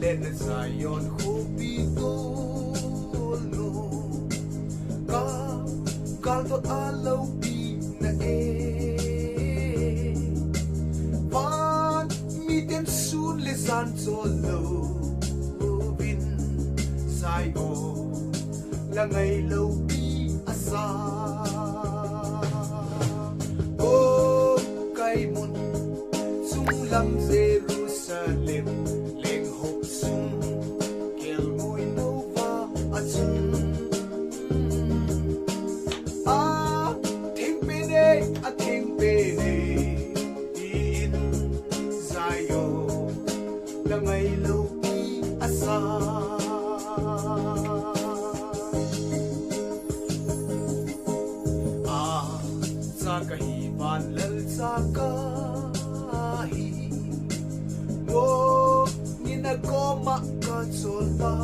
Lenna Zion Khopi Tolnom Kal to alaw di na Pan miten sun lesan solo Vin Sayo Langay law di asa Mon sung lam Jerusalem leng hop sung kel moi nova at sung thing pene in zayo langay lo asa sa kahiban lal sa Ginagoma ka solta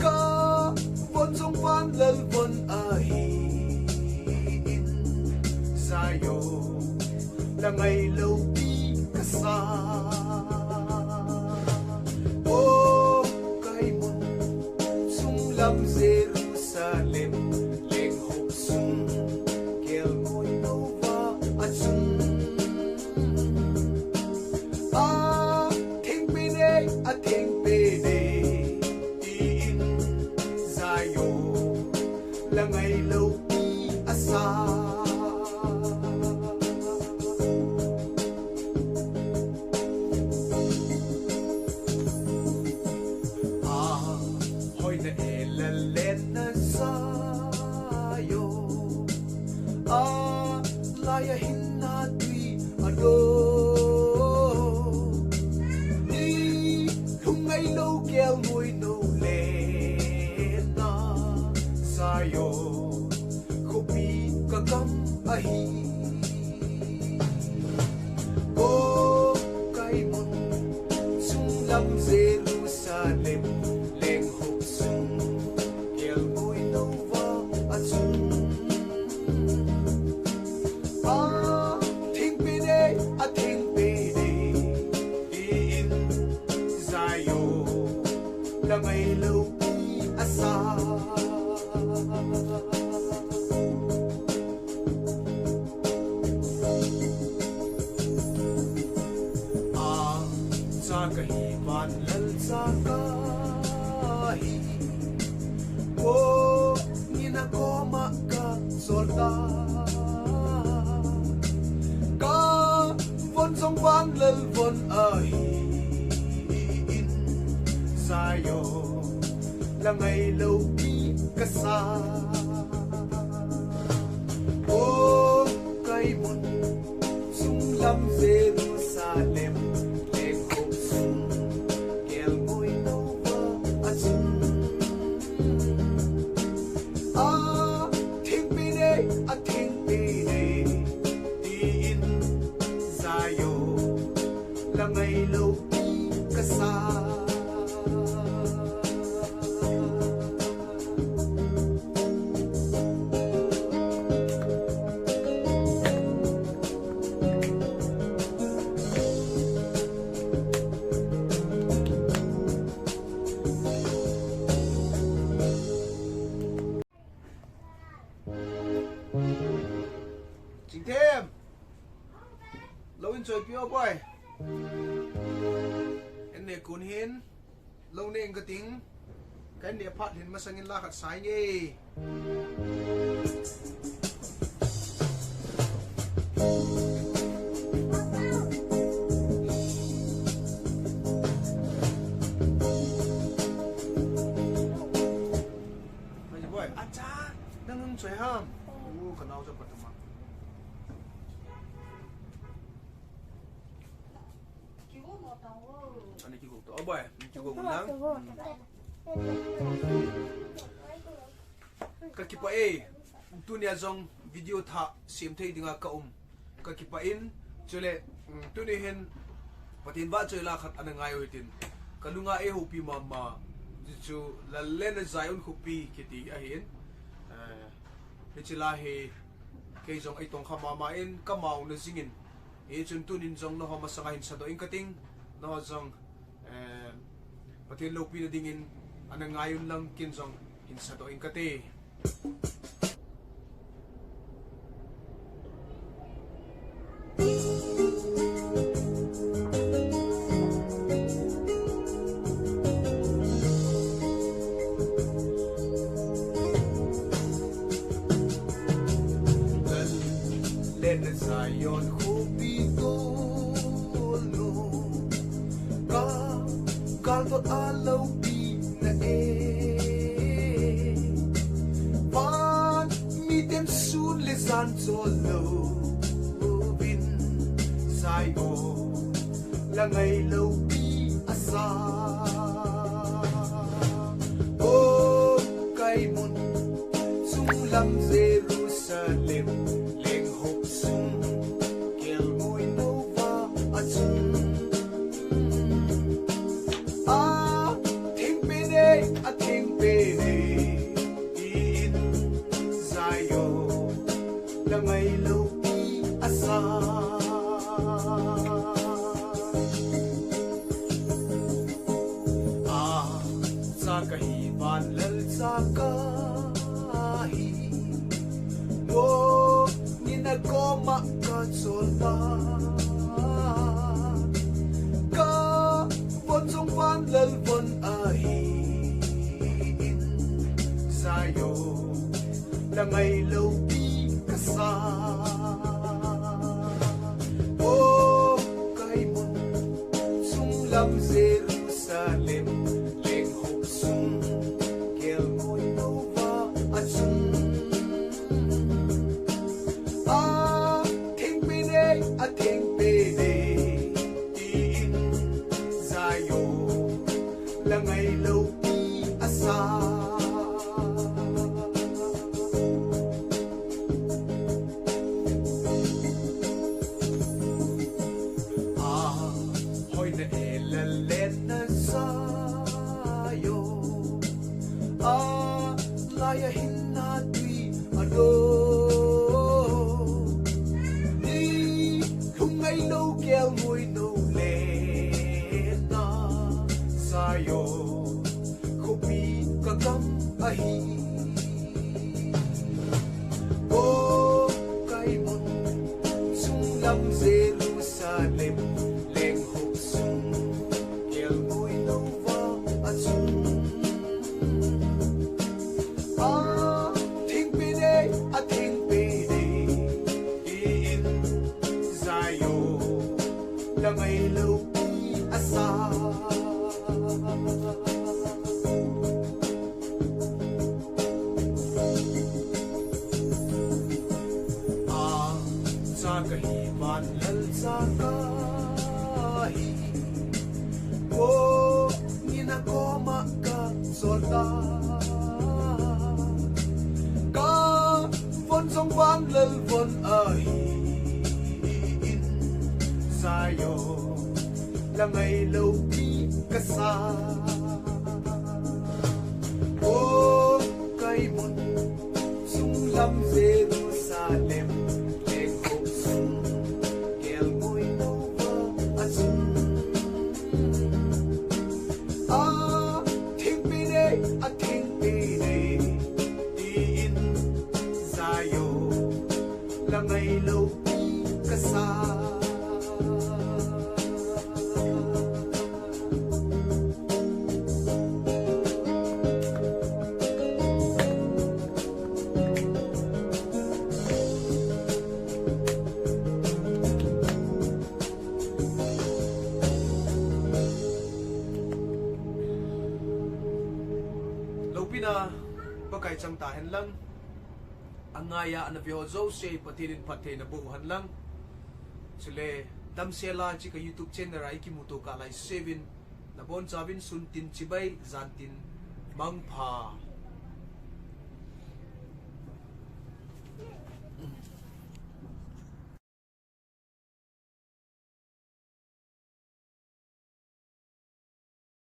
Ka bonsong panlalbon ahin Sayo Langay lawpi kasa O kaimon Sunglam Jerusalem Leng hop sung Kel moy nova at sung Ating pene in zayo langay lawpi asa hoy na Lenna zayo layahin natwi Kel moi no Lenna Sayo Khopi kakam ahi O kaimon Sunglam Jerusalem Leng hop sung Kel moi nova at sung Ting pene in Zayo Langay lawpi asa sa kahiman lal sa kahi O ginagoma ka solta Ka bonsong panlalbon Sayo langay lawpi kasa O kaimon sunglam Jerusalem leng hop sung kel moy nova at sung ting pene in zayo langay lawpi kasa Chính thêm lâu enjoy pio boy en ne kun hin lâu nên cái tiếng cái ne phát hin mà sang in la khát sai nghe boy acha đang chơi ham cái nào cho bắt mà Ani kiko to boy, kiko gunang. Kakipa tunia zong video tha sim thei dinga ka kakipa in chule tuni hen patin ba choila khat anangai hoitin kalunga hopi mama chu la Lenna Zion Khopi kiti ahin chila he ke zong ai tong khama ma in kamau na zingin chun tunin zong no homa sangahin sa do in kating no zong patin lopi na dingin anang ngayon lang kin zong hinsa to kate Lenna sayon Khopi Tolnom kaltot alaw pi na pan miten sun lesan solo bin sayo langay law pi asa o kay mon sunglam Jerusalem langay lupi asa sa kahiban lal sa kahi mo ninagoma ka solta ka ponsong panlalbon ahin sayo langay lupi kasa o kay mon sunglam Jerusalem leng hok sung kel moy nova at sung ting pede in zayo langay lupi asa Lenna sayo layahin natwi ano di humay no kel moy no Lenna sayo Khopi kakam ahi o kay mon sunglam Jerusalem leng hok sung langay lupi asa sa kahiman lal sa kahi o ninagoma ka solta ka ponsong panlalbon ahi sayo langay lupi kasa o kay mon sunglam Jerusalem leng hok sung kel moy nova at sung ting pede in sayo langay lupi kasa na pagkait sang tahan lang ang ngaya na bihozo siya patinin patay na buuhan lang sule damsela chika YouTube channel ay kimuto kalay 7 na bon sabin suntin chibay zantin mangpa